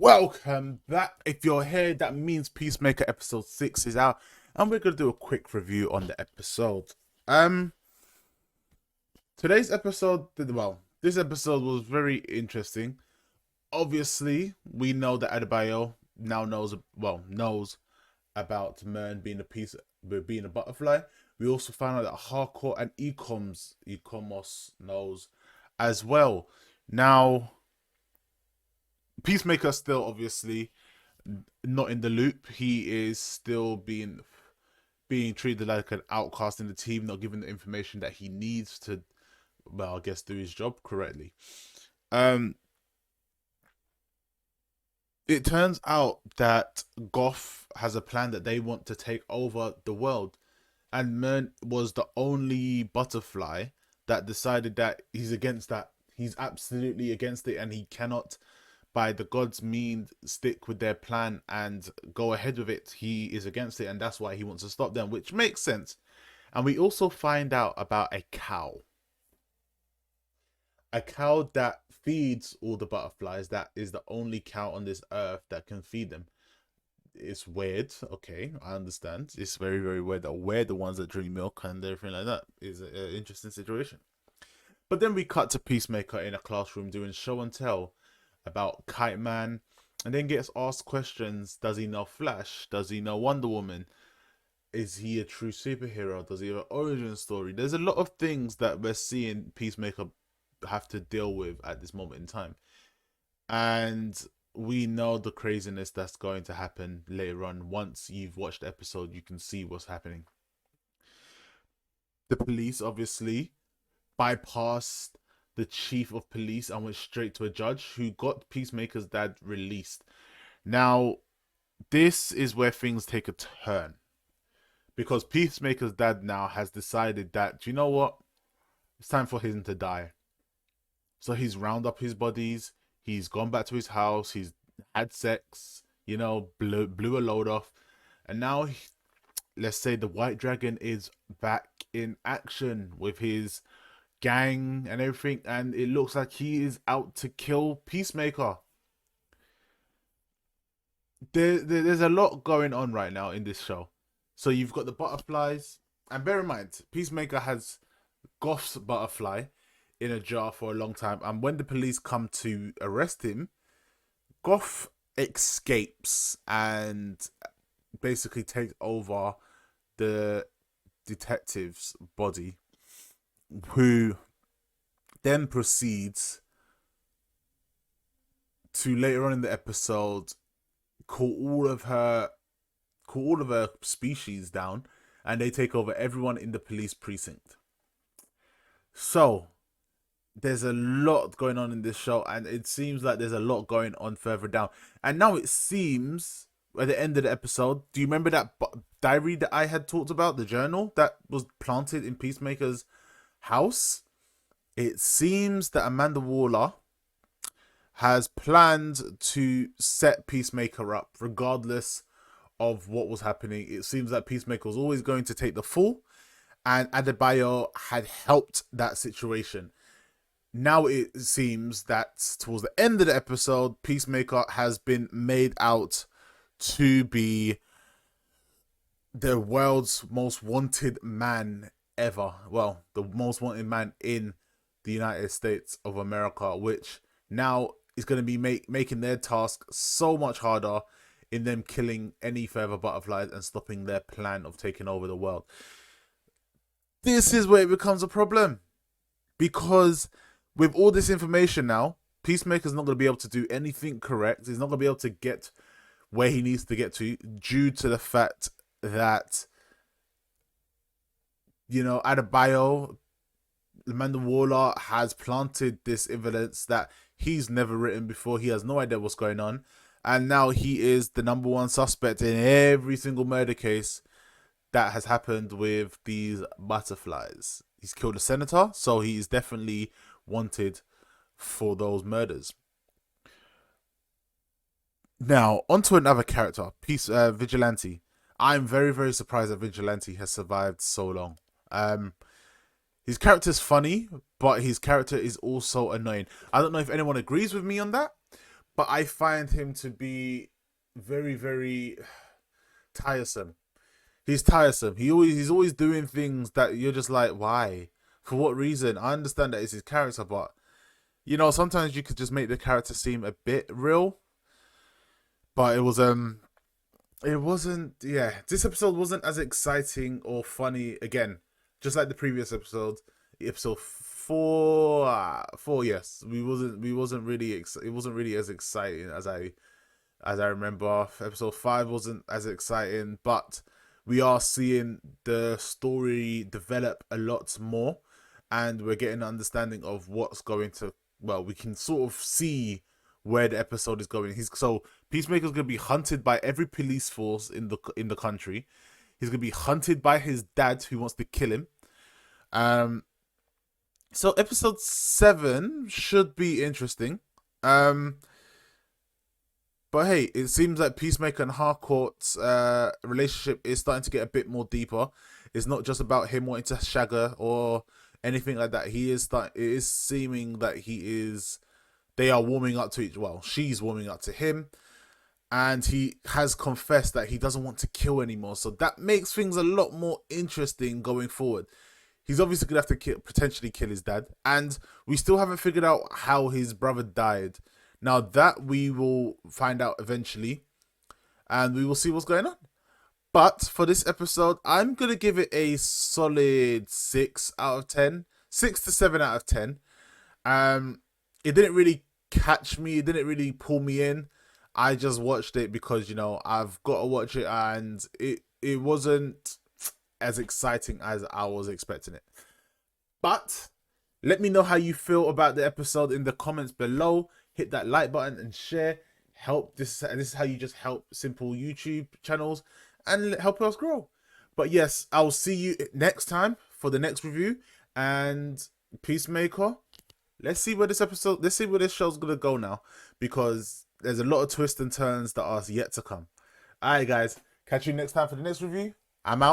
Welcome back. If you're here, that means Peacemaker episode 6 is out, and we're gonna do a quick review on the episode. Um, Today's episode, this episode was very interesting. Obviously, we know that Adebayo now knows about Mern being a butterfly. We also found out that Hardcore and Ecomos knows as well. Now, Peacemaker still obviously not in the loop. He is still being treated like an outcast in the team, not given the information that he needs to, well, I guess do his job correctly. Um, it turns out that Goth has a plan that they want to take over the world, and Mern was the only butterfly that decided that he's against that. He's absolutely against it, and he cannot, by the gods' mean, stick with their plan and go ahead with it. He is against it, and that's why he wants to stop them, which makes sense. And we also find out about a cow that feeds all the butterflies. That is the only cow on this earth that can feed them. It's weird. Okay, I understand. It's very, very weird that we're the ones that drink milk and everything like that. Is an interesting situation. But then we cut to Peacemaker in a classroom doing show and tell about Kite Man, and then gets asked questions. Does he know Flash? Does he know Wonder Woman? Is he a true superhero? Does he have an origin story? There's a lot of things that we're seeing Peacemaker have to deal with at this moment in time. And we know the craziness that's going to happen later on. Once you've watched the episode, you can see what's happening. The police obviously bypassed the chief of police and went straight to a judge who got Peacemaker's dad released. Now, this is where things take a turn, because Peacemaker's dad now has decided that, you know what, it's time for him to die. So he's round up his bodies, he's gone back to his house, he's had sex, blew a load off, and now let's say the White Dragon is back in action with his gang and everything, and it looks like he is out to kill Peacemaker. There's a lot going on right now in this show. So you've got the butterflies, and bear in mind, Peacemaker has Goth's butterfly in a jar for a long time, and when the police come to arrest him, Goth escapes and basically takes over the detective's body, who then proceeds to later on in the episode call all of her species down, and they take over everyone in the police precinct. So there's a lot going on in this show, and it seems like there's a lot going on further down. And now it seems at the end of the episode, do you remember that diary that I had talked about, the journal that was planted in Peacemaker's house? It seems that Amanda Waller has planned to set Peacemaker up regardless of what was happening. It seems that Peacemaker was always going to take the fall, and Adebayo had helped that situation. Now it seems that towards the end of the episode, Peacemaker has been made out to be the world's most wanted man ever. Well, the most wanted man in the United States of America, which now is going to be making their task so much harder in them killing any further butterflies and stopping their plan of taking over the world. This is where it becomes a problem, because with all this information now, Peacemaker's not going to be able to do anything correct. He's not going to be able to get where he needs to get to, due to the fact that, Adebayo, Amanda Waller, has planted this evidence that he's never written before. He has no idea what's going on. And now he is the number one suspect in every single murder case that has happened with these butterflies. He's killed a senator, so he is definitely wanted for those murders. Now, onto another character, Vigilante. I'm very, very surprised that Vigilante has survived so long. His character is funny, but his character is also annoying. I don't know if anyone agrees with me on that, but I find him to be very, very tiresome. He's tiresome. He's always doing things that you're just like, why? For what reason? I understand that it's his character, but you know, sometimes you could just make the character seem a bit real. But it wasn't. Yeah, this episode wasn't as exciting or funny. Again, just like the previous episode, episode four, four. Yes, we wasn't really. It wasn't really as exciting as I remember. Episode 5 wasn't as exciting, but we are seeing the story develop a lot more, and we're getting an understanding of what's going to. Well, we can sort of see where the episode is going. Peacemaker's gonna be hunted by every police force in the country. He's gonna be hunted by his dad, who wants to kill him. So episode 7 should be interesting. But hey, it seems like Peacemaker and Harcourt's relationship is starting to get a bit more deeper. It's not just about him wanting to shag her or anything like that. It is seeming that they are warming up to each. Well, she's warming up to him, and he has confessed that he doesn't want to kill anymore. So that makes things a lot more interesting going forward. He's obviously gonna have to potentially kill his dad, and we still haven't figured out how his brother died. Now that we will find out eventually, and we will see what's going on. But for this episode, I'm going to give it a solid 6 out of 10. 6 to 7 out of 10. It didn't really catch me. It didn't really pull me in. I just watched it because, you know, I've got to watch it, and it wasn't as exciting as I was expecting it. But let me know how you feel about the episode in the comments below. Hit that like button and share. This is how you just help simple YouTube channels and help us grow. But yes, I'll see you next time for the next review. And Peacemaker, let's see where this show's gonna go now, because there's a lot of twists and turns that are yet to come. Alright guys, catch you next time for the next review. I'm out.